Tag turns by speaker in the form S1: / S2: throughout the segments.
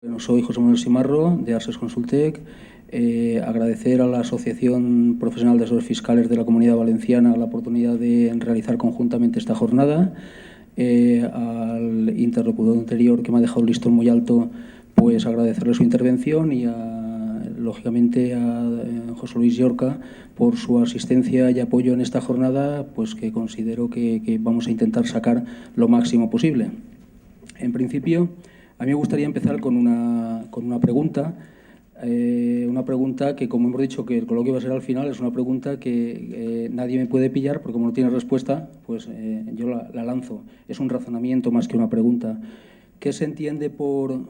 S1: Bueno, soy José Manuel Simarro, de Arses Consultec. Agradecer a la Asociación Profesional de Asesores Fiscales de la Comunidad Valenciana la oportunidad de realizar conjuntamente esta jornada. Al interlocutor anterior, que me ha dejado el listón muy alto, pues agradecerle su intervención y, lógicamente, a José Luis Llorca por su asistencia y apoyo en esta jornada, pues que considero que vamos a intentar sacar lo máximo posible. En principio, a mí me gustaría empezar con una pregunta. Una pregunta que, como hemos dicho que el coloquio va a ser al final, es una pregunta que nadie me puede pillar, porque como no tiene respuesta, pues yo la lanzo. Es un razonamiento más que una pregunta. ¿Qué se entiende por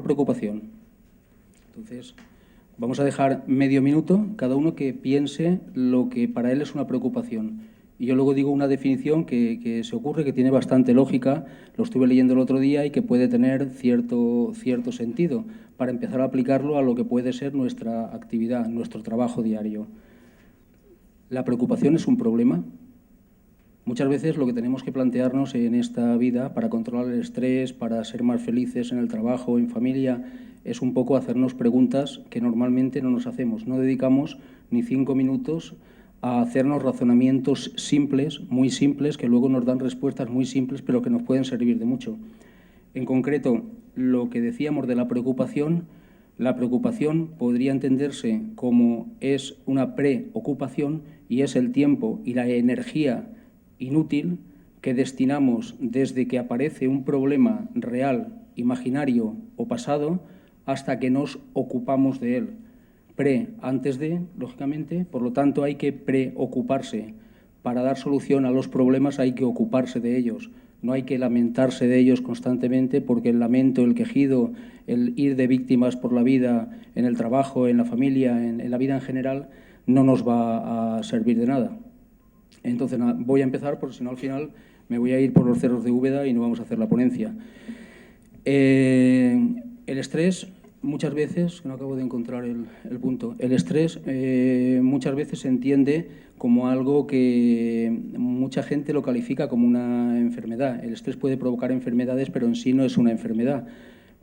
S1: preocupación? Entonces, vamos a dejar medio minuto cada uno que piense lo que para él es una preocupación. Y yo luego digo una definición que se ocurre, que tiene bastante lógica, lo estuve leyendo el otro día y que puede tener cierto sentido para empezar a aplicarlo a lo que puede ser nuestra actividad, nuestro trabajo diario. ¿La preocupación es un problema? Muchas veces lo que tenemos que plantearnos en esta vida para controlar el estrés, para ser más felices en el trabajo, en familia, es un poco hacernos preguntas que normalmente no nos hacemos. No dedicamos ni 5 minutos a hacernos razonamientos simples, muy simples, que luego nos dan respuestas muy simples, pero que nos pueden servir de mucho. En concreto, lo que decíamos de la preocupación podría entenderse como es una preocupación y es el tiempo y la energía inútil que destinamos desde que aparece un problema real, imaginario o pasado hasta que nos ocupamos de él. Antes de, lógicamente, por lo tanto hay que preocuparse. Para dar solución a los problemas hay que ocuparse de ellos. No hay que lamentarse de ellos constantemente, porque el lamento, el quejido, el ir de víctimas por la vida, en el trabajo, en la familia, en la vida en general, no nos va a servir de nada. Entonces, voy a empezar, porque si no al final me voy a ir por los cerros de Úbeda y no vamos a hacer la ponencia. El estrés, muchas veces, no acabo de encontrar el punto, el estrés muchas veces se entiende como algo que mucha gente lo califica como una enfermedad. El estrés puede provocar enfermedades, pero en sí no es una enfermedad.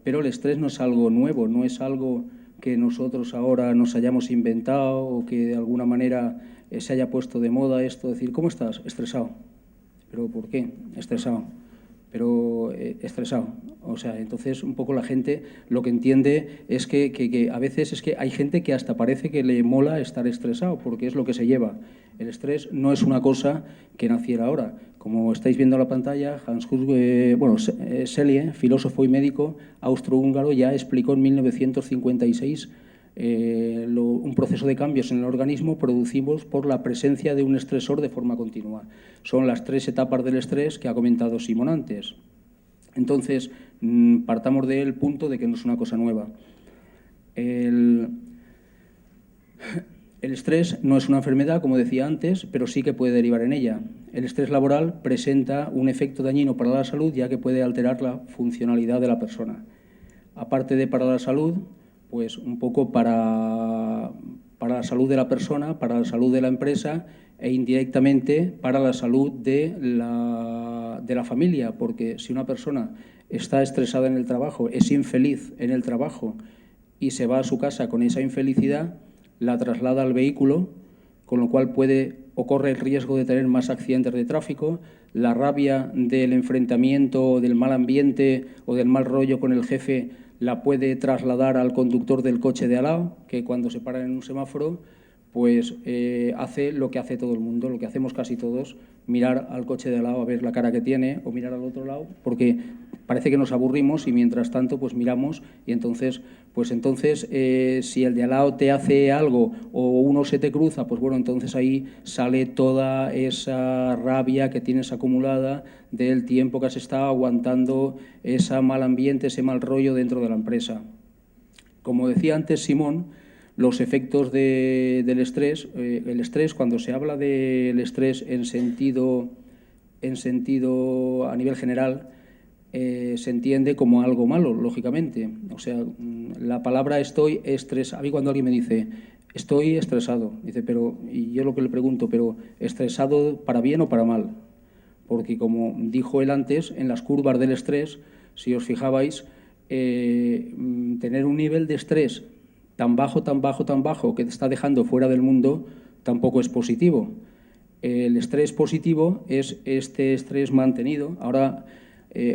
S1: Pero el estrés no es algo nuevo, no es algo que nosotros ahora nos hayamos inventado o que de alguna manera se haya puesto de moda esto, decir, ¿cómo estás? Estresado. ¿Pero por qué? Estresado. Pero estresado. O sea, entonces un poco la gente lo que entiende es que a veces es que hay gente que hasta parece que le mola estar estresado, porque es lo que se lleva. El estrés no es una cosa que naciera ahora. Como estáis viendo en la pantalla, Selye, filósofo y médico austrohúngaro, ya explicó en 1956 un proceso de cambios en el organismo producidos por la presencia de un estresor de forma continua. Son las 3 etapas del estrés que ha comentado Simón antes. Entonces, partamos del punto de que no es una cosa nueva. El estrés no es una enfermedad, como decía antes, pero sí que puede derivar en ella. El estrés laboral presenta un efecto dañino para la salud, ya que puede alterar la funcionalidad de la persona. Aparte de para la salud, pues un poco para la salud de la persona, para la salud de la empresa e indirectamente para la salud de la familia, porque si una persona está estresada en el trabajo, es infeliz en el trabajo y se va a su casa con esa infelicidad, la traslada al vehículo, con lo cual corre el riesgo de tener más accidentes de tráfico. La rabia del enfrentamiento, del mal ambiente o del mal rollo con el jefe la puede trasladar al conductor del coche de al lado, que cuando se para en un semáforo, pues hace lo que hace todo el mundo, lo que hacemos casi todos, mirar al coche de al lado a ver la cara que tiene o mirar al otro lado, porque parece que nos aburrimos y mientras tanto pues miramos y entonces si el de al lado te hace algo o uno se te cruza, pues bueno, entonces ahí sale toda esa rabia que tienes acumulada del tiempo que has estado aguantando ese mal ambiente, ese mal rollo dentro de la empresa. Como decía antes Simón, los efectos del estrés, el estrés, cuando se habla del estrés en sentido a nivel general, se entiende como algo malo, lógicamente. O sea, la palabra estoy estresado. A mí cuando alguien me dice estoy estresado, dice, y yo lo que le pregunto, pero ¿estresado para bien o para mal? Porque como dijo él antes, en las curvas del estrés, si os fijabais, tener un nivel de estrés tan bajo, que te está dejando fuera del mundo, tampoco es positivo. El estrés positivo es este estrés mantenido. Ahora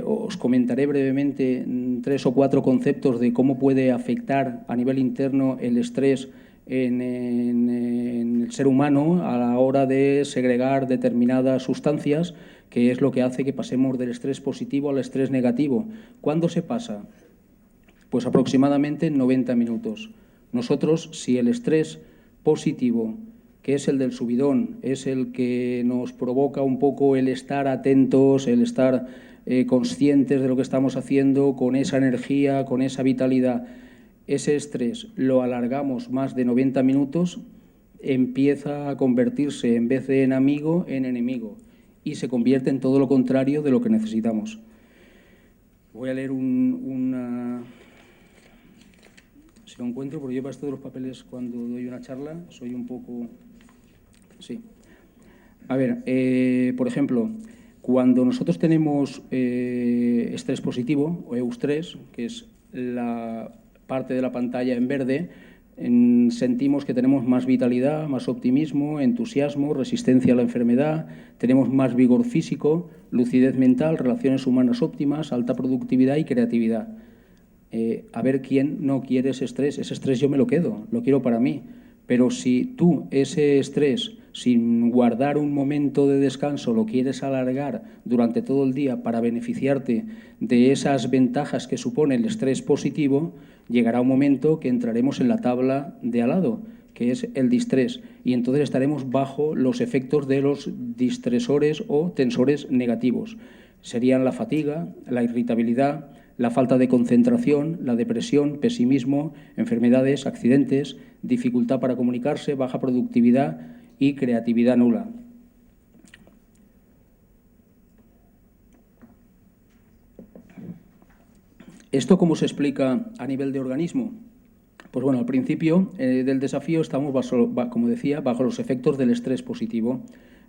S1: os comentaré brevemente 3 o 4 conceptos de cómo puede afectar a nivel interno el estrés en el ser humano a la hora de segregar determinadas sustancias, que es lo que hace que pasemos del estrés positivo al estrés negativo. ¿Cuándo se pasa? Pues aproximadamente en 90 minutos. Nosotros, si el estrés positivo, que es el del subidón, es el que nos provoca un poco el estar atentos, el estar conscientes de lo que estamos haciendo, con esa energía, con esa vitalidad, ese estrés lo alargamos más de 90 minutos, empieza a convertirse, en vez de en amigo, en enemigo, y se convierte en todo lo contrario de lo que necesitamos. Voy a leer si lo encuentro, porque yo para esto de los papeles, cuando doy una charla, soy un poco... Sí. A ver, por ejemplo, cuando nosotros tenemos estrés positivo, o eustrés, que es la parte de la pantalla en verde, sentimos que tenemos más vitalidad, más optimismo, entusiasmo, resistencia a la enfermedad, tenemos más vigor físico, lucidez mental, relaciones humanas óptimas, alta productividad y creatividad. A ver quién no quiere ese estrés yo me lo quedo, lo quiero para mí. Pero si tú ese estrés, sin guardar un momento de descanso, lo quieres alargar durante todo el día para beneficiarte de esas ventajas que supone el estrés positivo, llegará un momento que entraremos en la tabla de al lado, que es el distrés, y entonces estaremos bajo los efectos de los distresores o tensores negativos. Serían la fatiga, la irritabilidad, la falta de concentración, la depresión, pesimismo, enfermedades, accidentes, dificultad para comunicarse, baja productividad y creatividad nula. ¿Esto cómo se explica a nivel de organismo? Pues bueno, al principio del desafío estamos, como decía, bajo los efectos del estrés positivo.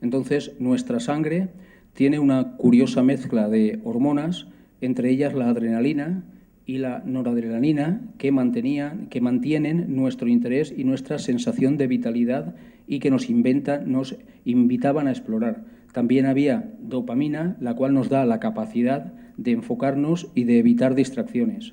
S1: Entonces, nuestra sangre tiene una curiosa mezcla de hormonas, entre ellas la adrenalina y la noradrenalina, que mantienen nuestro interés y nuestra sensación de vitalidad y que nos invitaban a explorar. También había dopamina, la cual nos da la capacidad de enfocarnos y de evitar distracciones.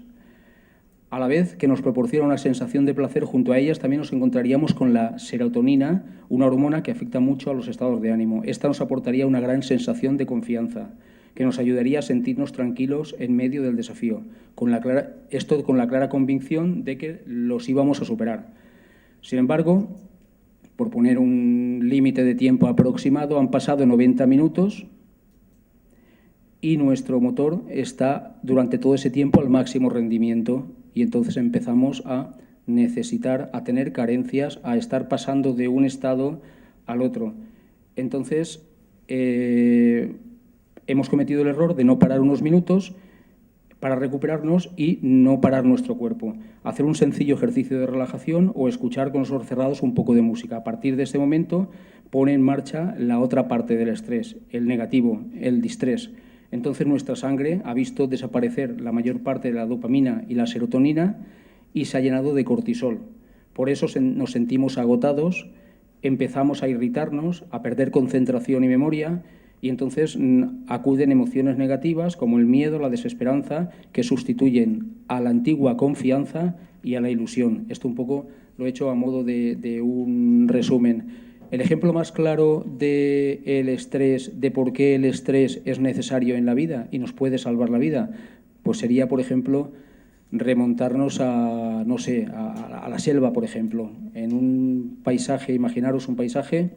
S1: A la vez que nos proporciona una sensación de placer, junto a ellas también nos encontraríamos con la serotonina, una hormona que afecta mucho a los estados de ánimo. Esta nos aportaría una gran sensación de confianza, que nos ayudaría a sentirnos tranquilos en medio del desafío, con la clara convicción de que los íbamos a superar. Sin embargo, por poner un límite de tiempo aproximado, han pasado 90 minutos y nuestro motor está durante todo ese tiempo al máximo rendimiento, y entonces empezamos a necesitar, a tener carencias, a estar pasando de un estado al otro. Entonces, hemos cometido el error de no parar unos minutos para recuperarnos y no parar nuestro cuerpo. Hacer un sencillo ejercicio de relajación o escuchar con los ojos cerrados un poco de música. A partir de este momento pone en marcha la otra parte del estrés, el negativo, el distrés. Entonces nuestra sangre ha visto desaparecer la mayor parte de la dopamina y la serotonina y se ha llenado de cortisol. Por eso nos sentimos agotados, empezamos a irritarnos, a perder concentración y memoria, y entonces acuden emociones negativas como el miedo, la desesperanza, que sustituyen a la antigua confianza y a la ilusión. Esto un poco lo he hecho a modo de un resumen. El ejemplo más claro del estrés, de por qué el estrés es necesario en la vida y nos puede salvar la vida, pues sería, por ejemplo, remontarnos a, no sé, a la selva, por ejemplo. En un paisaje, imaginaros un paisaje,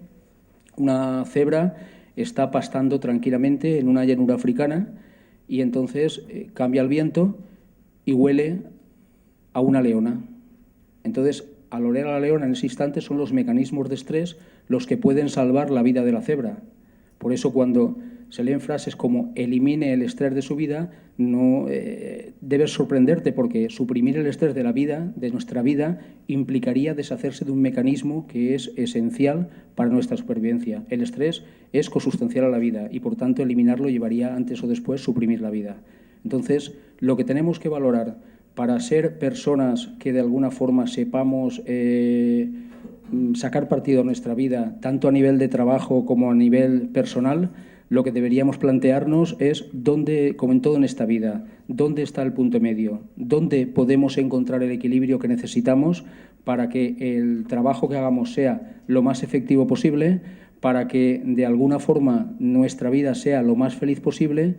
S1: una cebra está pastando tranquilamente en una llanura africana y entonces cambia el viento y huele a una leona. Entonces, al oler a la leona en ese instante son los mecanismos de estrés los que pueden salvar la vida de la cebra. Por eso cuando se leen frases como elimine el estrés de su vida, no debes sorprenderte, porque suprimir el estrés de la vida, de nuestra vida, implicaría deshacerse de un mecanismo que es esencial para nuestra supervivencia. El estrés es consustancial a la vida y por tanto eliminarlo llevaría antes o después suprimir la vida. Entonces, lo que tenemos que valorar para ser personas que de alguna forma sepamos sacar partido a nuestra vida, tanto a nivel de trabajo como a nivel personal, lo que deberíamos plantearnos es dónde, como en todo en esta vida, dónde está el punto medio, dónde podemos encontrar el equilibrio que necesitamos para que el trabajo que hagamos sea lo más efectivo posible, para que de alguna forma nuestra vida sea lo más feliz posible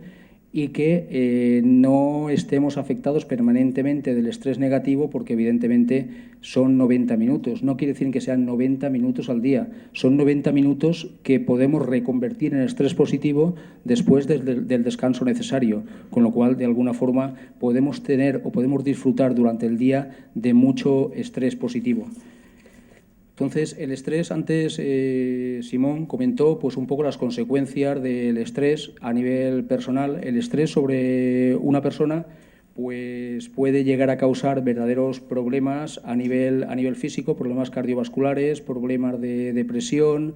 S1: y que no estemos afectados permanentemente del estrés negativo, porque evidentemente son 90 minutos. No quiere decir que sean 90 minutos al día, son 90 minutos que podemos reconvertir en estrés positivo después del descanso necesario, con lo cual de alguna forma podemos tener o podemos disfrutar durante el día de mucho estrés positivo. Entonces, el estrés, antes Simón comentó pues un poco las consecuencias del estrés a nivel personal. El estrés sobre una persona pues puede llegar a causar verdaderos problemas a nivel físico, problemas cardiovasculares, problemas de depresión,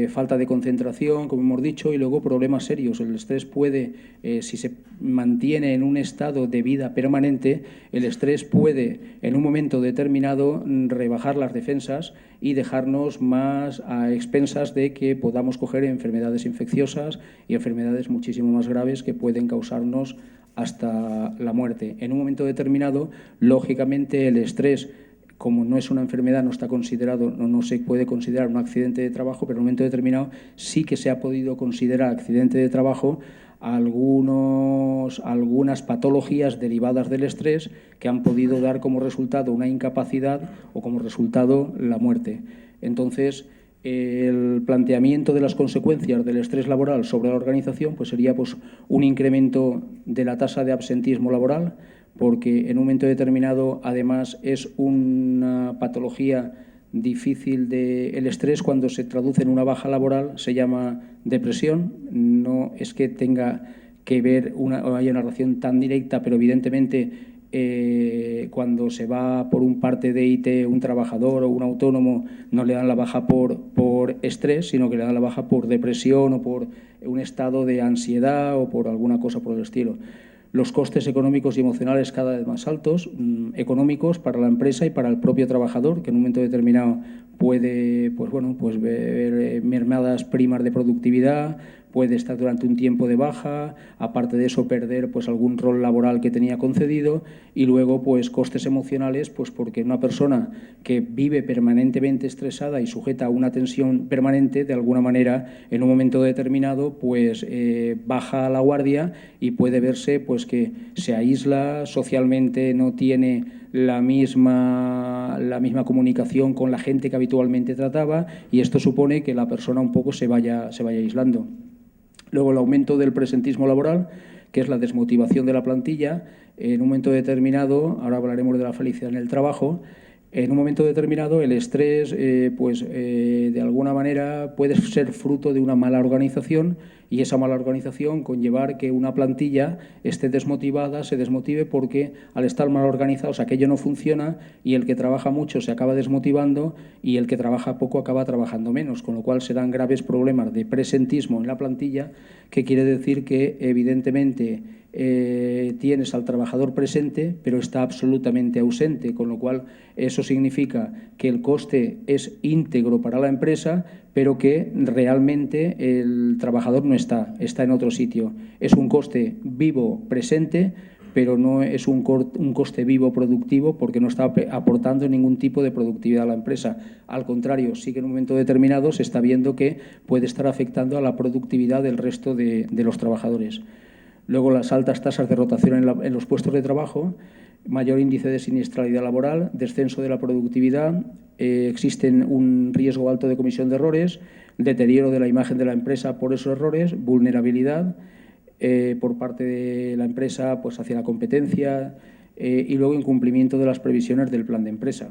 S1: falta de concentración, como hemos dicho, y luego problemas serios. El estrés puede, si se mantiene en un estado de vida permanente, el estrés puede, en un momento determinado, rebajar las defensas y dejarnos más a expensas de que podamos coger enfermedades infecciosas y enfermedades muchísimo más graves que pueden causarnos hasta la muerte. En un momento determinado, lógicamente, el estrés, como no es una enfermedad, no está considerado, no se puede considerar un accidente de trabajo, pero en un momento determinado sí que se ha podido considerar accidente de trabajo algunas patologías derivadas del estrés que han podido dar como resultado una incapacidad o como resultado la muerte. Entonces, el planteamiento de las consecuencias del estrés laboral sobre la organización pues sería pues, un incremento de la tasa de absentismo laboral, porque en un momento determinado, además, es una patología difícil el estrés, cuando se traduce en una baja laboral, se llama depresión. No es que tenga que ver o haya una relación tan directa, pero evidentemente cuando se va por un parte de IT un trabajador o un autónomo, no le dan la baja por estrés, sino que le dan la baja por depresión o por un estado de ansiedad o por alguna cosa por el estilo. Los costes económicos y emocionales cada vez más altos, económicos para la empresa y para el propio trabajador, que en un momento determinado puede ver mermadas primas de productividad, puede estar durante un tiempo de baja, aparte de eso perder pues algún rol laboral que tenía concedido, y luego pues costes emocionales, pues porque una persona que vive permanentemente estresada y sujeta a una tensión permanente, de alguna manera en un momento determinado pues baja la guardia y puede verse pues que se aísla socialmente, no tiene la misma comunicación con la gente que habitualmente trataba, y esto supone que la persona un poco se vaya aislando. Luego, el aumento del presentismo laboral, que es la desmotivación de la plantilla. En un momento determinado, ahora hablaremos de la felicidad en el trabajo, en un momento determinado el estrés de alguna manera puede ser fruto de una mala organización, y esa mala organización conllevar que una plantilla esté desmotivada, se desmotive, porque al estar mal organizados aquello no funciona, y el que trabaja mucho se acaba desmotivando y el que trabaja poco acaba trabajando menos, con lo cual serán graves problemas de presentismo en la plantilla, que quiere decir que evidentemente tienes al trabajador presente pero está absolutamente ausente, con lo cual eso significa que el coste es íntegro para la empresa, pero que realmente el trabajador no está en otro sitio. Es un coste vivo presente, pero no es un coste vivo productivo, porque no está aportando ningún tipo de productividad a la empresa. Al contrario, sí que en un momento determinado se está viendo que puede estar afectando a la productividad del resto de los trabajadores. Luego, las altas tasas de rotación en los puestos de trabajo, mayor índice de siniestralidad laboral, descenso de la productividad, existen un riesgo alto de comisión de errores, deterioro de la imagen de la empresa por esos errores, vulnerabilidad por parte de la empresa pues hacia la competencia, y luego incumplimiento de las previsiones del plan de empresa.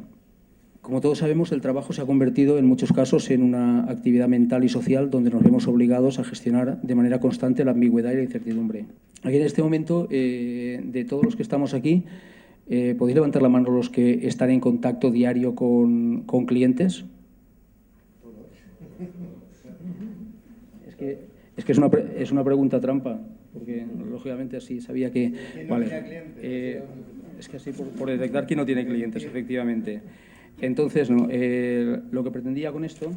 S1: Como todos sabemos, el trabajo se ha convertido en muchos casos en una actividad mental y social donde nos vemos obligados a gestionar de manera constante la ambigüedad y la incertidumbre. Aquí en este momento, de todos los que estamos aquí, ¿podéis levantar la mano los que están en contacto diario con clientes? Es que es una pregunta trampa. porque lógicamente así sabía que…
S2: ¿Quién no tiene clientes?
S1: Es que así por detectar quién no tiene clientes, efectivamente. Entonces, no, lo que pretendía con esto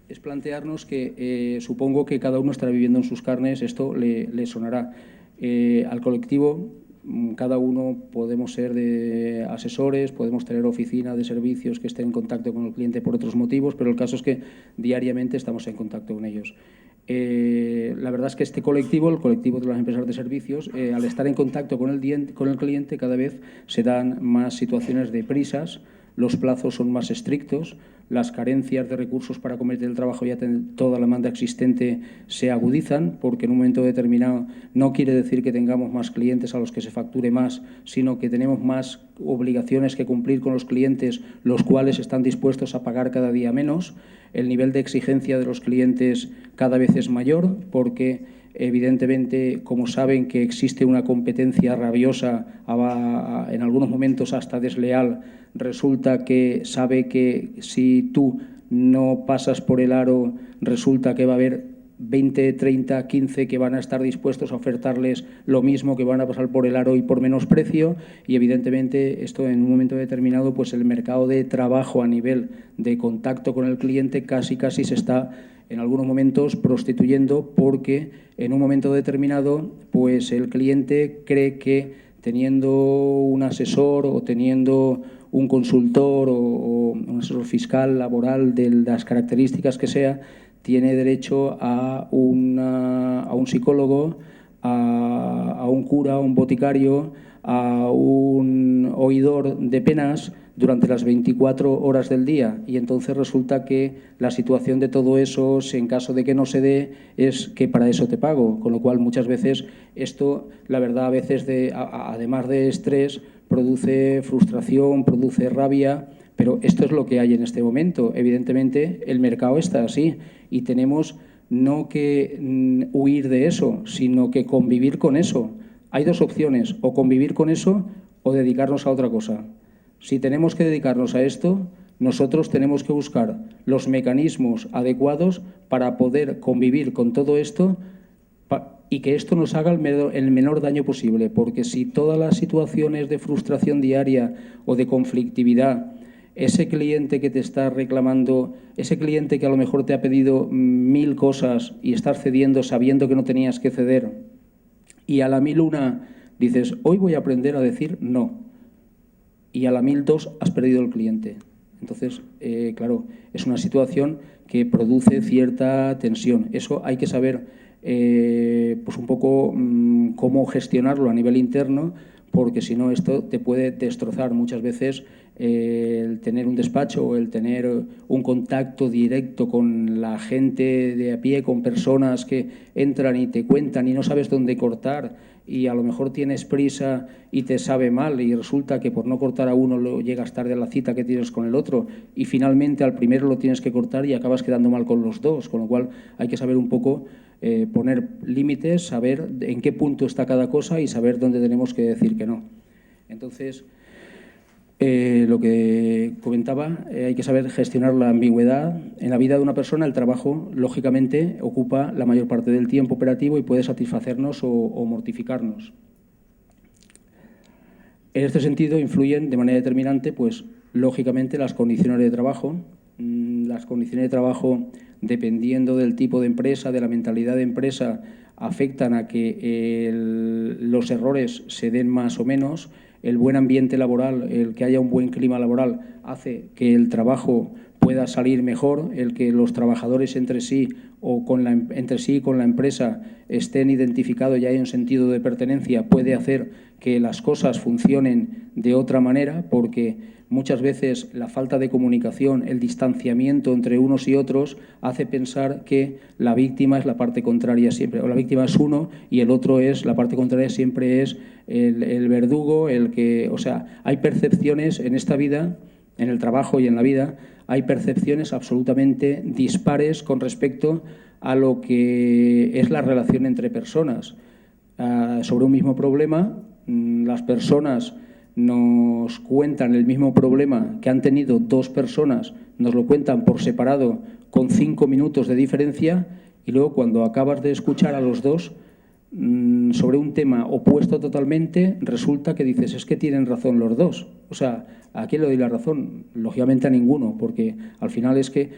S1: es plantearnos que supongo que cada uno estará viviendo en sus carnes, esto le sonará. Al colectivo, cada uno podemos ser de asesores, podemos tener oficina de servicios que estén en contacto con el cliente por otros motivos, pero el caso es que diariamente estamos en contacto con ellos. La verdad es que este colectivo, el colectivo de las empresas de servicios, al estar en contacto con el cliente, cada vez se dan más situaciones de prisas, los plazos son más estrictos, las carencias de recursos para cometer el trabajo, ya toda la demanda existente se agudizan, porque en un momento determinado no quiere decir que tengamos más clientes a los que se facture más, sino que tenemos más obligaciones que cumplir con los clientes, los cuales están dispuestos a pagar cada día menos. El nivel de exigencia de los clientes cada vez es mayor, porque evidentemente, como saben que existe una competencia rabiosa, en algunos momentos hasta desleal, resulta que sabe que si tú no pasas por el aro, resulta que va a haber 20, 30, 15 que van a estar dispuestos a ofertarles lo mismo, que van a pasar por el aro y por menos precio, y evidentemente esto en un momento determinado, pues el mercado de trabajo a nivel de contacto con el cliente casi se está en algunos momentos prostituyendo, porque en un momento determinado pues el cliente cree que teniendo un asesor o teniendo un consultor o un asesor fiscal, laboral, de las características que sea, tiene derecho a un psicólogo, a un cura, a un boticario, a un oidor de penas durante las 24 horas del día, y entonces resulta que la situación de todo eso, en caso de que no se dé, es que para eso te pago, con lo cual muchas veces esto, la verdad, a veces además de estrés, produce frustración, produce rabia, pero esto es lo que hay en este momento. Evidentemente el mercado está así y tenemos no que huir de eso, sino que convivir con eso. Hay dos opciones, o convivir con eso o dedicarnos a otra cosa. Si tenemos que dedicarnos a esto, nosotros tenemos que buscar los mecanismos adecuados para poder convivir con todo esto y que esto nos haga el menor daño posible, porque si todas las situaciones de frustración diaria o de conflictividad, ese cliente que te está reclamando, ese cliente que a lo mejor te ha pedido 1000 cosas y estás cediendo sabiendo que no tenías que ceder, y a la 1001 dices, hoy voy a aprender a decir no, y a la 1002 has perdido el cliente. Entonces, claro, es una situación que produce cierta tensión. Eso hay que saber pues un poco cómo gestionarlo a nivel interno, porque si no esto te puede destrozar muchas veces. El tener un despacho o el tener un contacto directo con la gente de a pie, con personas que entran y te cuentan y no sabes dónde cortar, y a lo mejor tienes prisa y te sabe mal y resulta que por no cortar a uno llegas tarde a la cita que tienes con el otro, y finalmente al primero lo tienes que cortar y acabas quedando mal con los dos, con lo cual hay que saber un poco poner límites, saber en qué punto está cada cosa y saber dónde tenemos que decir que no. Entonces, lo que comentaba, hay que saber gestionar la ambigüedad. En la vida de una persona el trabajo, lógicamente, ocupa la mayor parte del tiempo operativo y puede satisfacernos o mortificarnos. En este sentido influyen de manera determinante, pues, lógicamente, las condiciones de trabajo. Las condiciones de trabajo, dependiendo del tipo de empresa, de la mentalidad de empresa, afectan a que los errores se den más o menos. El buen ambiente laboral, el que haya un buen clima laboral, hace que el trabajo pueda salir mejor, el que los trabajadores entre sí o entre sí con la empresa estén identificados y haya un sentido de pertenencia, puede hacer que las cosas funcionen de otra manera, porque muchas veces la falta de comunicación, el distanciamiento entre unos y otros hace pensar que la víctima es la parte contraria siempre, o la víctima es uno y el otro es, la parte contraria siempre es el verdugo, o sea, hay percepciones en esta vida, en el trabajo y en la vida, hay percepciones absolutamente dispares con respecto a lo que es la relación entre personas. Sobre un mismo problema, las personas nos cuentan el mismo problema que han tenido dos personas, nos lo cuentan por separado con 5 minutos de diferencia, Y luego, cuando acabas de escuchar a los dos sobre un tema opuesto totalmente, resulta que dices, es que tienen razón los dos. O sea, ¿a quién le doy la razón? Lógicamente a ninguno, porque al final es que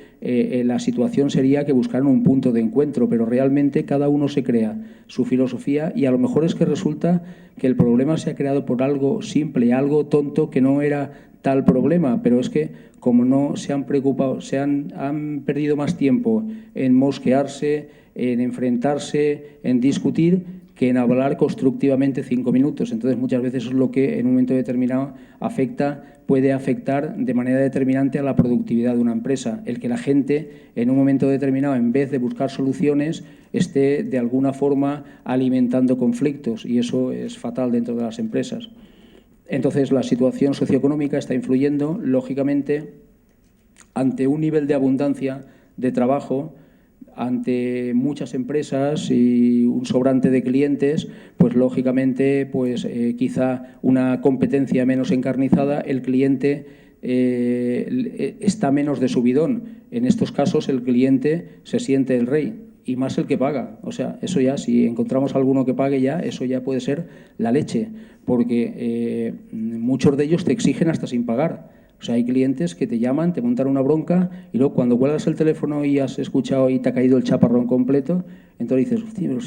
S1: la situación sería que buscaran un punto de encuentro, pero realmente cada uno se crea su filosofía y a lo mejor es que resulta que el problema se ha creado por algo simple, algo tonto que no era tal problema, pero es que como no se han preocupado, han perdido más tiempo en mosquearse, en enfrentarse, en discutir, que en hablar constructivamente 5 minutos. Entonces, muchas veces es lo que en un momento determinado puede afectar de manera determinante a la productividad de una empresa. El que la gente, en un momento determinado, en vez de buscar soluciones, esté de alguna forma alimentando conflictos, y eso es fatal dentro de las empresas. Entonces, la situación socioeconómica está influyendo, lógicamente, ante un nivel de abundancia de trabajo, ante muchas empresas y un sobrante de clientes, pues lógicamente quizá una competencia menos encarnizada, el cliente está menos de subidón. En estos casos el cliente se siente el rey y más el que paga. O sea, eso ya, si encontramos alguno que pague ya, eso ya puede ser la leche, porque muchos de ellos te exigen hasta sin pagar. O sea, hay clientes que te llaman, te montan una bronca y luego cuando cuelgas el teléfono y has escuchado y te ha caído el chaparrón completo, entonces dices, hostia, pero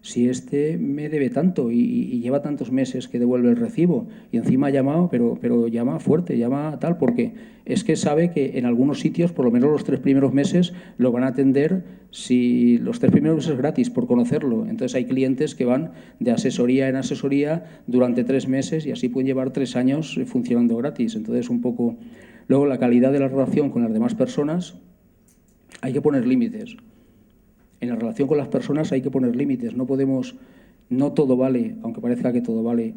S1: si este me debe tanto y lleva tantos meses que devuelve el recibo y encima ha llamado, pero llama fuerte, llama tal, porque es que sabe que en algunos sitios, por lo menos los 3 primeros meses, lo van a atender, si los 3 primeros meses gratis por conocerlo. Entonces hay clientes que van de asesoría en asesoría durante 3 meses y así pueden llevar 3 años funcionando gratis. Entonces un poco... Luego la calidad de la relación con las demás personas, hay que poner límites. En la relación con las personas hay que poner límites. No podemos, no todo vale, aunque parezca que todo vale.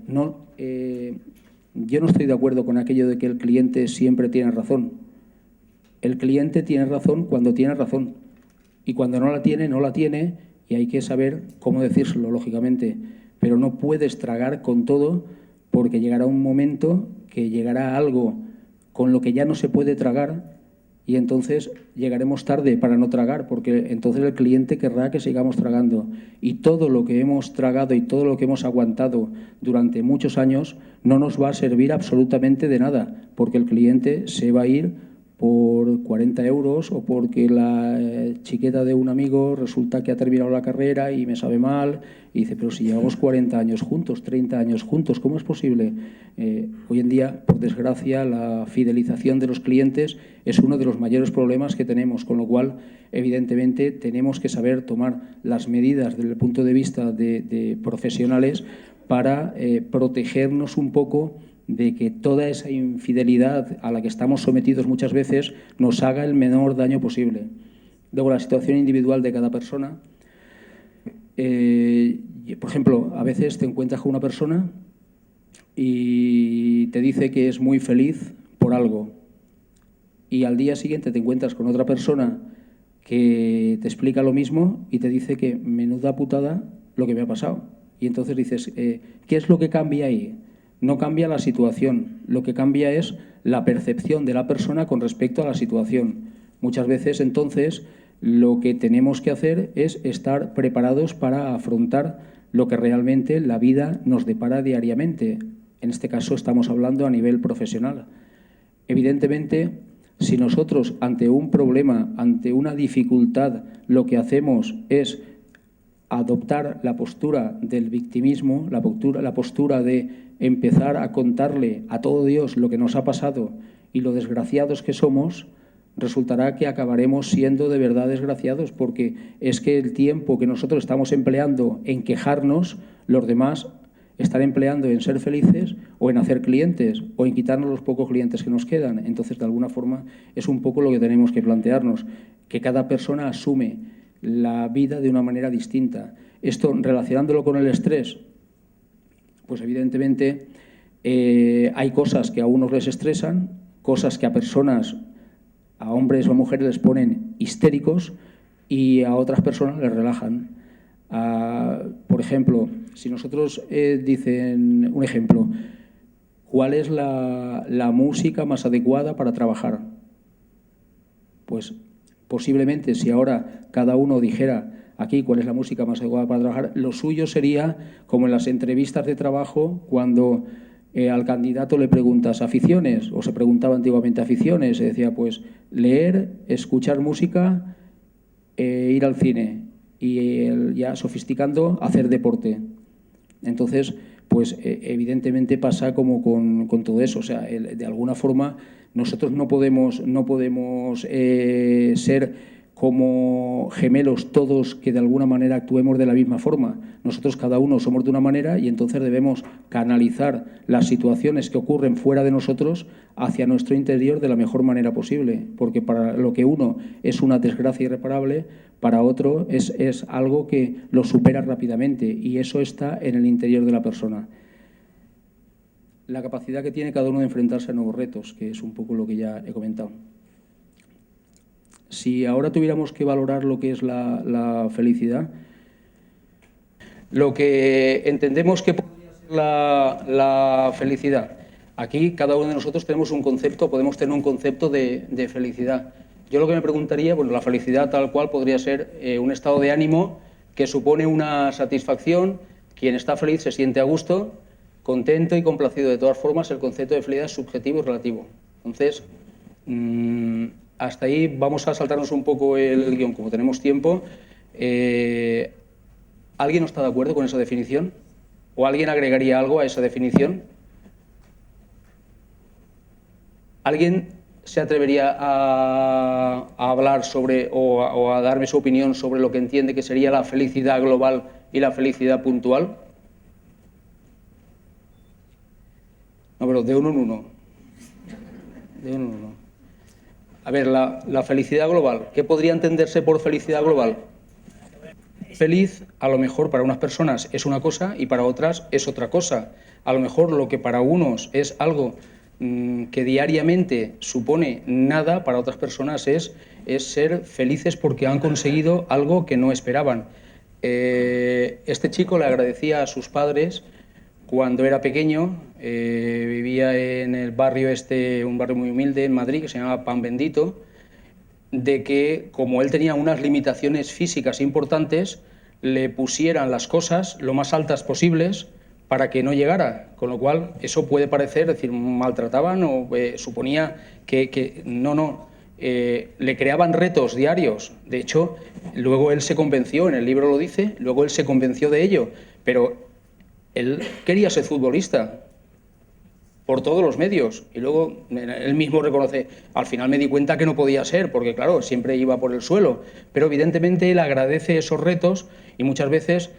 S1: Yo no estoy de acuerdo con aquello de que el cliente siempre tiene razón. El cliente tiene razón cuando tiene razón. Y cuando no la tiene, no la tiene, y hay que saber cómo decírselo, lógicamente. Pero no puedes tragar con todo, porque llegará un momento que llegará algo con lo que ya no se puede tragar, y entonces llegaremos tarde para no tragar, porque entonces el cliente querrá que sigamos tragando. Y todo lo que hemos tragado y todo lo que hemos aguantado durante muchos años no nos va a servir absolutamente de nada, porque el cliente se va a ir por 40 euros o porque la chiqueta de un amigo resulta que ha terminado la carrera y me sabe mal, y dice, pero si llevamos 40 años juntos, 30 años juntos, ¿cómo es posible? Hoy en día, por desgracia, la fidelización de los clientes es uno de los mayores problemas que tenemos, con lo cual, evidentemente, tenemos que saber tomar las medidas desde el punto de vista de profesionales para protegernos un poco de que toda esa infidelidad a la que estamos sometidos muchas veces nos haga el menor daño posible. Luego, la situación individual de cada persona. Por ejemplo, a veces te encuentras con una persona y te dice que es muy feliz por algo, y al día siguiente te encuentras con otra persona que te explica lo mismo y te dice que menuda putada lo que me ha pasado. Y entonces dices, ¿qué es lo que cambia ahí? No cambia la situación, lo que cambia es la percepción de la persona con respecto a la situación. Muchas veces, entonces, lo que tenemos que hacer es estar preparados para afrontar lo que realmente la vida nos depara diariamente. En este caso estamos hablando a nivel profesional. Evidentemente, si nosotros ante un problema, ante una dificultad, lo que hacemos es adoptar la postura del victimismo, la postura de empezar a contarle a todo Dios lo que nos ha pasado y lo desgraciados que somos, resultará que acabaremos siendo de verdad desgraciados, porque es que el tiempo que nosotros estamos empleando en quejarnos, los demás están empleando en ser felices o en hacer clientes o en quitarnos los pocos clientes que nos quedan. Entonces, de alguna forma, es un poco lo que tenemos que plantearnos, que cada persona asume la vida de una manera distinta. Esto, relacionándolo con el estrés, pues evidentemente hay cosas que a unos les estresan, cosas que a personas, a hombres o a mujeres, les ponen histéricos y a otras personas les relajan. Por ejemplo, si nosotros dicen un ejemplo, ¿cuál es la música más adecuada para trabajar? Pues posiblemente si ahora cada uno dijera aquí cuál es la música más adecuada para trabajar, lo suyo sería como en las entrevistas de trabajo cuando al candidato le preguntas aficiones, o se preguntaba antiguamente aficiones, se decía pues leer, escuchar música, ir al cine y ya sofisticando, hacer deporte. Entonces, pues evidentemente pasa como con todo eso, o sea, de alguna forma nosotros no podemos ser como gemelos todos que de alguna manera actuemos de la misma forma. Nosotros cada uno somos de una manera y entonces debemos canalizar las situaciones que ocurren fuera de nosotros hacia nuestro interior de la mejor manera posible, porque para lo que uno es una desgracia irreparable, para otro es algo que lo supera rápidamente y eso está en el interior de la persona. La capacidad que tiene cada uno de enfrentarse a nuevos retos, que es un poco lo que ya he comentado. Si ahora tuviéramos que valorar lo que es la felicidad, lo que entendemos que podría ser la felicidad. Aquí cada uno de nosotros tenemos un concepto, podemos tener un concepto de felicidad. Yo lo que me preguntaría, bueno, la felicidad tal cual podría ser un estado de ánimo que supone una satisfacción. Quien está feliz se siente a gusto, contento y complacido. De todas formas, el concepto de felicidad es subjetivo y relativo. Entonces, hasta ahí vamos a saltarnos un poco el guión, como tenemos tiempo. ¿Alguien no está de acuerdo con esa definición? ¿O alguien agregaría algo a esa definición? ¿Alguien se atrevería a hablar sobre o a darme su opinión sobre lo que entiende que sería la felicidad global y la felicidad puntual? No, pero de uno en uno. De uno en uno. A ver, la felicidad global. ¿Qué podría entenderse por felicidad global? Feliz, a lo mejor para unas personas es una cosa y para otras es otra cosa. A lo mejor lo que para unos es algo que diariamente supone nada, para otras personas es ser felices porque han conseguido algo que no esperaban. Este chico le agradecía a sus padres cuando era pequeño, vivía en el barrio un barrio muy humilde en Madrid que se llamaba Pan Bendito, de que como él tenía unas limitaciones físicas importantes, le pusieran las cosas lo más altas posibles para que no llegara, con lo cual eso puede parecer, es decir, maltrataban o suponía que le creaban retos diarios. De hecho, luego él se convenció, en el libro lo dice, luego él se convenció de ello, pero él quería ser futbolista por todos los medios y luego él mismo reconoce, al final me di cuenta que no podía ser, porque claro, siempre iba por el suelo, pero evidentemente él agradece esos retos y muchas veces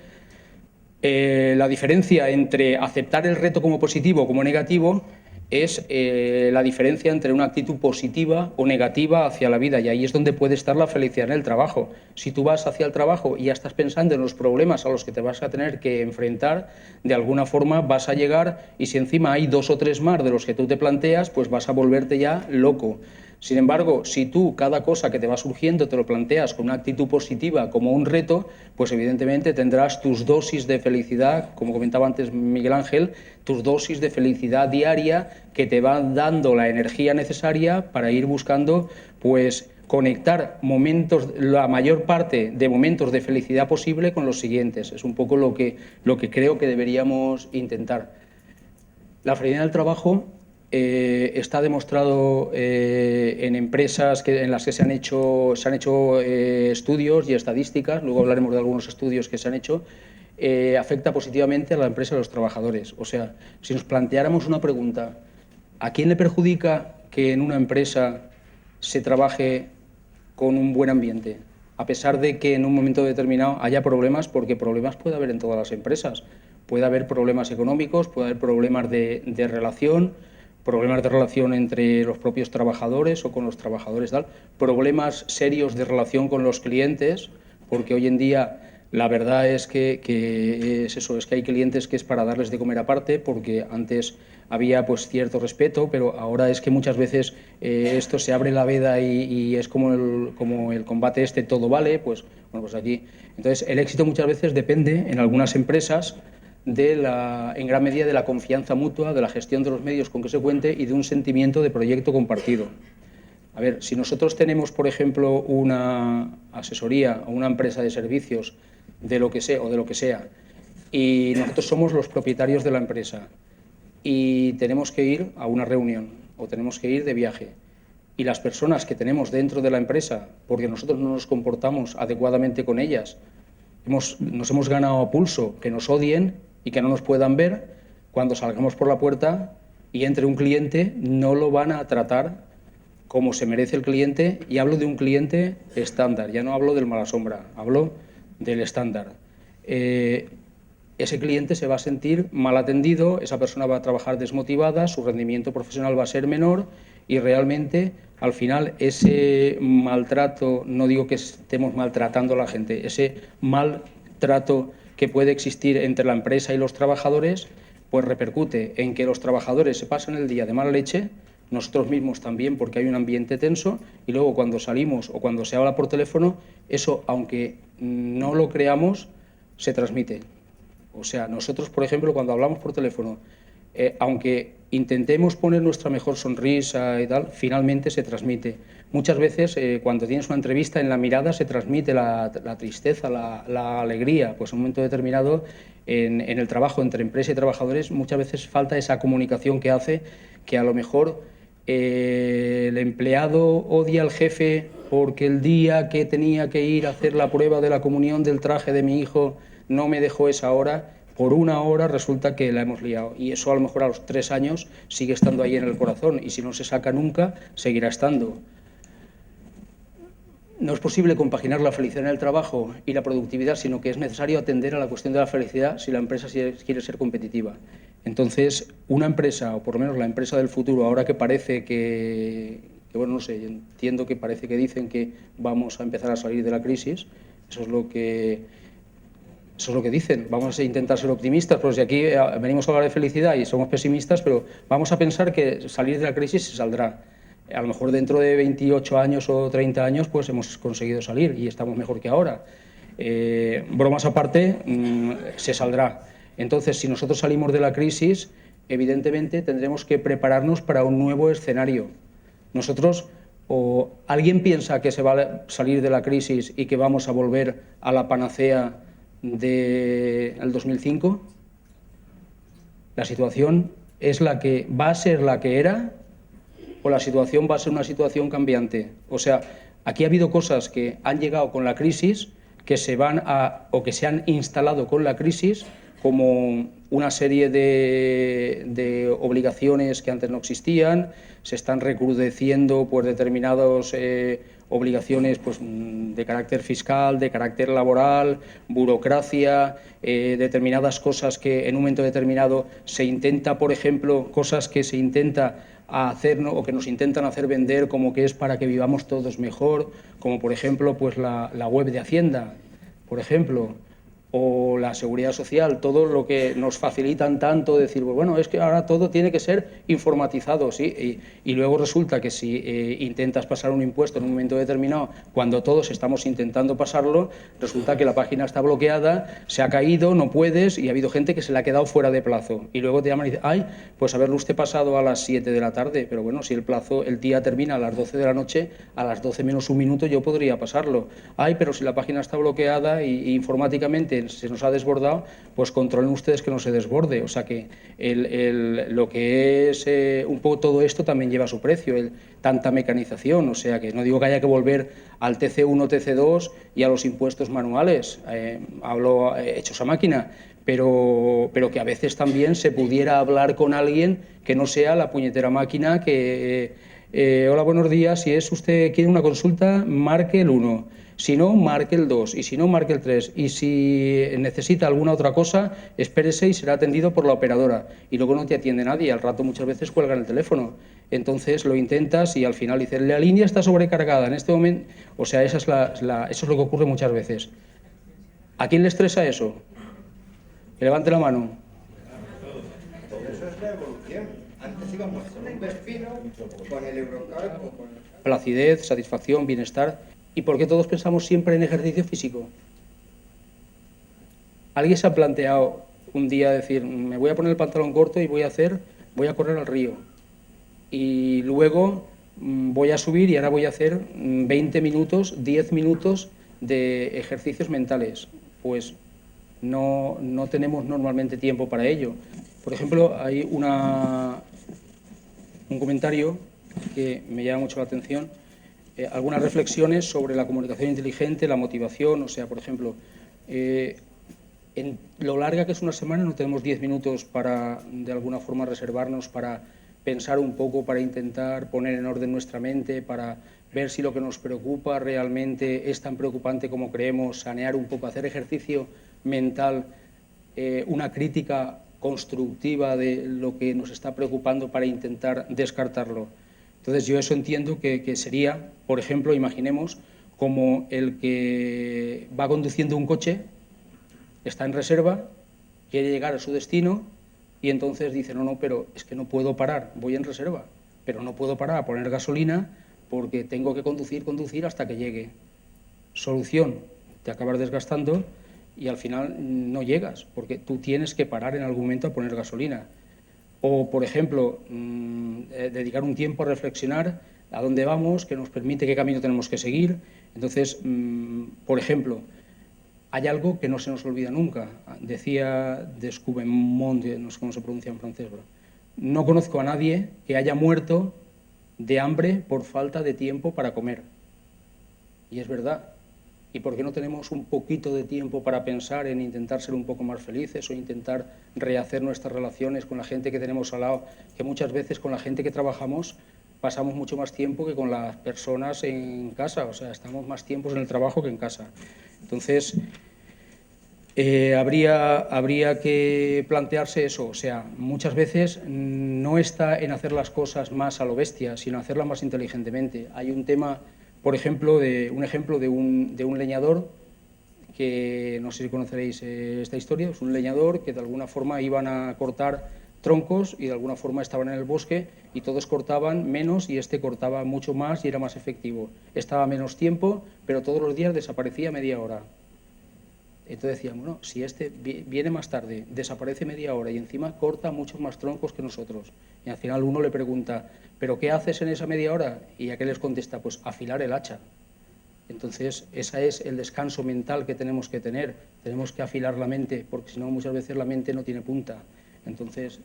S1: la diferencia entre aceptar el reto como positivo o como negativo es la diferencia entre una actitud positiva o negativa hacia la vida, y ahí es donde puede estar la felicidad en el trabajo. Si tú vas hacia el trabajo y ya estás pensando en los problemas a los que te vas a tener que enfrentar, de alguna forma vas a llegar, y si encima hay 2 o 3 más de los que tú te planteas, pues vas a volverte ya loco. Sin embargo, si tú cada cosa que te va surgiendo te lo planteas con una actitud positiva como un reto, pues evidentemente tendrás tus dosis de felicidad, como comentaba antes Miguel Ángel, tus dosis de felicidad diaria que te van dando la energía necesaria para ir buscando, pues, conectar momentos, la mayor parte de momentos de felicidad posible con los siguientes. Es un poco lo que creo que deberíamos intentar. La felicidad en el trabajo está demostrado en empresas en las que se han hecho estudios y estadísticas, luego hablaremos de algunos estudios que se han hecho, afecta positivamente a la empresa y a los trabajadores. O sea, si nos planteáramos una pregunta, ¿a quién le perjudica que en una empresa se trabaje con un buen ambiente? A pesar de que en un momento determinado haya problemas, porque problemas puede haber en todas las empresas. Puede haber problemas económicos, puede haber problemas de relación, problemas de relación entre los propios trabajadores o con los trabajadores, tal, problemas serios de relación con los clientes, porque hoy en día la verdad es que es eso, es que hay clientes que es para darles de comer aparte, porque antes había pues cierto respeto, pero ahora es que muchas veces esto se abre la veda y es como el combate todo vale, pues bueno, pues aquí. Entonces el éxito muchas veces depende en algunas empresas en gran medida de la confianza mutua, de la gestión de los medios con que se cuente y de un sentimiento de proyecto compartido. A ver, si nosotros tenemos, por ejemplo, una asesoría o una empresa de servicios de lo que sea o de lo que sea, y nosotros somos los propietarios de la empresa y tenemos que ir a una reunión o tenemos que ir de viaje, y las personas que tenemos dentro de la empresa, porque nosotros no nos comportamos adecuadamente con ellas, nos hemos ganado a pulso que nos odien y que no nos puedan ver, cuando salgamos por la puerta y entre un cliente no lo van a tratar como se merece el cliente, y hablo de un cliente estándar, ya no hablo del mala sombra, hablo del estándar. Ese cliente se va a sentir mal atendido, esa persona va a trabajar desmotivada, su rendimiento profesional va a ser menor y realmente al final ese maltrato, no digo que estemos maltratando a la gente, ese maltrato que puede existir entre la empresa y los trabajadores, pues repercute en que los trabajadores se pasan el día de mala leche, nosotros mismos también, porque hay un ambiente tenso, y luego cuando salimos o cuando se habla por teléfono, eso, aunque no lo creamos, se transmite. O sea, nosotros, por ejemplo, cuando hablamos por teléfono, aunque intentemos poner nuestra mejor sonrisa y tal, finalmente se transmite. Muchas veces, cuando tienes una entrevista, en la mirada se transmite la tristeza, la alegría. Pues en un momento determinado, en el trabajo entre empresa y trabajadores, muchas veces falta esa comunicación que hace que a lo mejor el empleado odia al jefe porque el día que tenía que ir a hacer la prueba de la comunión del traje de mi hijo no me dejó esa hora. Por una hora resulta que la hemos liado, y eso a lo mejor a los 3 años sigue estando ahí en el corazón, y si no se saca nunca, seguirá estando. No es posible compaginar la felicidad en el trabajo y la productividad, sino que es necesario atender a la cuestión de la felicidad si la empresa quiere ser competitiva. Entonces, una empresa, o por lo menos la empresa del futuro, ahora que parece bueno, no sé, entiendo que parece que dicen que vamos a empezar a salir de la crisis, eso es lo que dicen. Vamos a intentar ser optimistas, porque si aquí venimos a hablar de felicidad y somos pesimistas, pero vamos a pensar que salir de la crisis se saldrá. A lo mejor dentro de 28 años o 30 años pues hemos conseguido salir y estamos mejor que ahora. Bromas aparte, se saldrá. Entonces, si nosotros salimos de la crisis, evidentemente tendremos que prepararnos para un nuevo escenario. Nosotros, o alguien piensa que se va a salir de la crisis y que vamos a volver a la panacea del 2005, la situación es la que va a ser la que era, o la situación va a ser una situación cambiante. O sea, aquí ha habido cosas que han llegado con la crisis, que se han instalado con la crisis, como una serie de obligaciones que antes no existían, se están recrudeciendo pues determinadas obligaciones pues, de carácter fiscal, de carácter laboral, burocracia, determinadas cosas que en un momento determinado se intenta, por ejemplo, cosas que se intenta hacer, ¿no? O que nos intentan hacer vender como que es para que vivamos todos mejor, como por ejemplo pues la web de Hacienda, por ejemplo, o la seguridad social, todo lo que nos facilitan tanto, decir, pues bueno, es que ahora todo tiene que ser informatizado, ¿sí? Y luego resulta que si intentas pasar un impuesto en un momento determinado, cuando todos estamos intentando pasarlo, resulta que la página está bloqueada, se ha caído, no puedes, y ha habido gente que se le ha quedado fuera de plazo. Y luego te llaman y dicen, ay, pues haberlo usted pasado a las 7 de la tarde, pero bueno, si el día termina a las 12 de la noche, a las 12 menos un minuto yo podría pasarlo. Ay, pero si la página está bloqueada y informáticamente se nos ha desbordado, pues controlen ustedes que no se desborde. O sea que lo que es un poco todo esto también lleva su precio, tanta mecanización. O sea que no digo que haya que volver al TC1, TC2 y a los impuestos manuales, hablo hechos a máquina, pero que a veces también se pudiera hablar con alguien que no sea la puñetera máquina que hola, buenos días, si usted quiere una consulta, marque el 1. Si no, marque el 2, y si no, marque el 3. Y si necesita alguna otra cosa, espérese y será atendido por la operadora. Y luego no te atiende nadie, al rato muchas veces cuelgan el teléfono. Entonces lo intentas y al final dices, la línea está sobrecargada en este momento. O sea, eso es lo que ocurre muchas veces. ¿A quién le estresa eso? Que levante la mano.
S2: Eso es la evolución. Antes íbamos con un Vespino, con el Eurocar, con
S1: Placidez, satisfacción, bienestar. ¿Y por qué todos pensamos siempre en ejercicio físico? ¿Alguien se ha planteado un día decir, me voy a poner el pantalón corto y voy a correr al río? Y luego voy a subir y ahora voy a hacer 20 minutos, 10 minutos de ejercicios mentales. Pues no tenemos normalmente tiempo para ello. Por ejemplo, hay un comentario que me llama mucho la atención, algunas reflexiones sobre la comunicación inteligente, la motivación, o sea, por ejemplo, en lo larga que es una semana no tenemos 10 minutos para, de alguna forma, reservarnos para pensar un poco, para intentar poner en orden nuestra mente, para ver si lo que nos preocupa realmente es tan preocupante como creemos, sanear un poco, hacer ejercicio mental, una crítica constructiva de lo que nos está preocupando para intentar descartarlo. Entonces yo eso entiendo que sería, por ejemplo, imaginemos como el que va conduciendo un coche, está en reserva, quiere llegar a su destino y entonces dice, no, pero es que no puedo parar, voy en reserva, pero no puedo parar a poner gasolina porque tengo que conducir hasta que llegue. Solución, te acabas desgastando y al final no llegas, porque tú tienes que parar en algún momento a poner gasolina. O, por ejemplo, dedicar un tiempo a reflexionar a dónde vamos, qué nos permite, qué camino tenemos que seguir. Entonces, por ejemplo, hay algo que no se nos olvida nunca. Decía Descubemont, no sé cómo se pronuncia en francés, pero no conozco a nadie que haya muerto de hambre por falta de tiempo para comer. Y es verdad. ¿Y por qué no tenemos un poquito de tiempo para pensar en intentar ser un poco más felices o intentar rehacer nuestras relaciones con la gente que tenemos al lado? Que muchas veces con la gente que trabajamos pasamos mucho más tiempo que con las personas en casa, o sea, estamos más tiempos en el trabajo que en casa. Entonces, habría que plantearse eso, o sea, muchas veces no está en hacer las cosas más a lo bestia, sino hacerlas más inteligentemente. Hay un tema, por ejemplo, de un leñador, que no sé si conoceréis esta historia, es un leñador que de alguna forma iban a cortar troncos y de alguna forma estaban en el bosque y todos cortaban menos y este cortaba mucho más y era más efectivo. Estaba menos tiempo, pero todos los días desaparecía media hora. Entonces decíamos, bueno, si este viene más tarde, desaparece media hora y encima corta muchos más troncos que nosotros. Y al final uno le pregunta, ¿pero qué haces en esa media hora? Y aquel les contesta, pues afilar el hacha. Entonces, ese es el descanso mental que tenemos que tener. Tenemos que afilar la mente, porque si no, muchas veces la mente no tiene punta. Entonces,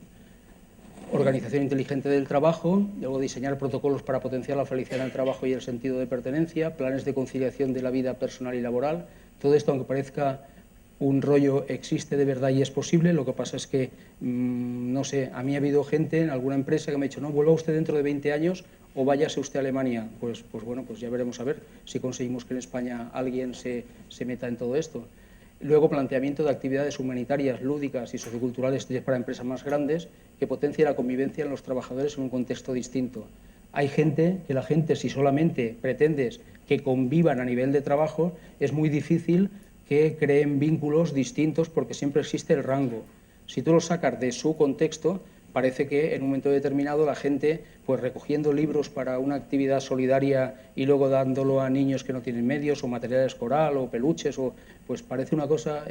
S1: organización inteligente del trabajo, luego diseñar protocolos para potenciar la felicidad en el trabajo y el sentido de pertenencia, planes de conciliación de la vida personal y laboral. Todo esto, aunque parezca un rollo, existe de verdad y es posible. Lo que pasa es que, no sé, a mí ha habido gente en alguna empresa que me ha dicho, no, vuelva usted dentro de 20 años o váyase usted a Alemania. Pues bueno, pues ya veremos a ver si conseguimos que en España alguien se meta en todo esto. Luego, planteamiento de actividades humanitarias, lúdicas y socioculturales para empresas más grandes que potencien la convivencia en los trabajadores en un contexto distinto. Hay gente que si solamente pretendes que convivan a nivel de trabajo, es muy difícil que creen vínculos distintos porque siempre existe el rango. Si tú lo sacas de su contexto, parece que en un momento determinado la gente, pues recogiendo libros para una actividad solidaria y luego dándolo a niños que no tienen medios, o material escolar, o peluches, pues parece una cosa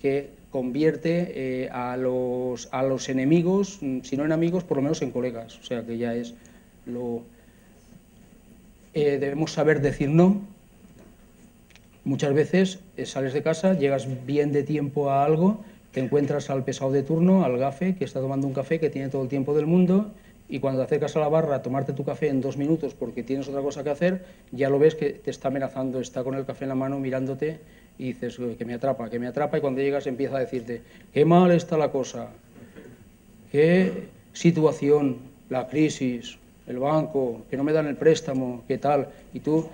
S1: que convierte a los enemigos, si no en amigos, por lo menos en colegas. O sea que ya es lo... debemos saber decir no. Muchas veces sales de casa, llegas bien de tiempo a algo, te encuentras al pesado de turno, al gafe, que está tomando un café, que tiene todo el tiempo del mundo, y cuando te acercas a la barra a tomarte tu café en 2 minutos porque tienes otra cosa que hacer, ya lo ves que te está amenazando, está con el café en la mano mirándote y dices, que me atrapa, y cuando llegas empieza a decirte, qué mal está la cosa, qué situación, la crisis, el banco, que no me dan el préstamo, qué tal, y tú...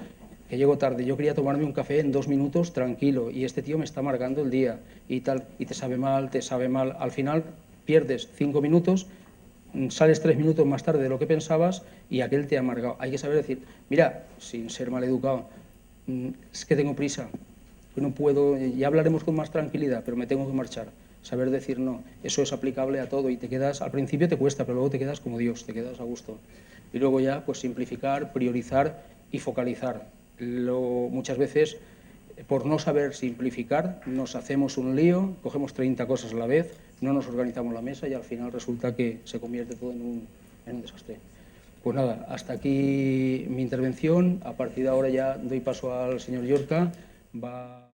S1: que llego tarde, yo quería tomarme un café en 2 minutos tranquilo y este tío me está amargando el día y tal, y te sabe mal, al final pierdes 5 minutos, sales 3 minutos más tarde de lo que pensabas y aquel te ha amargado. Hay que saber decir, mira, sin ser mal educado, es que tengo prisa, que no puedo, ya hablaremos con más tranquilidad, pero me tengo que marchar. Saber decir no, eso es aplicable a todo y te quedas, al principio te cuesta, pero luego te quedas como Dios, te quedas a gusto. Y luego ya, pues simplificar, priorizar y focalizar. Muchas veces, por no saber simplificar, nos hacemos un lío, cogemos 30 cosas a la vez, no nos organizamos la mesa y al final resulta que se convierte todo en un desastre. Pues nada, hasta aquí mi intervención. A partir de ahora ya doy paso al señor Llorca. Va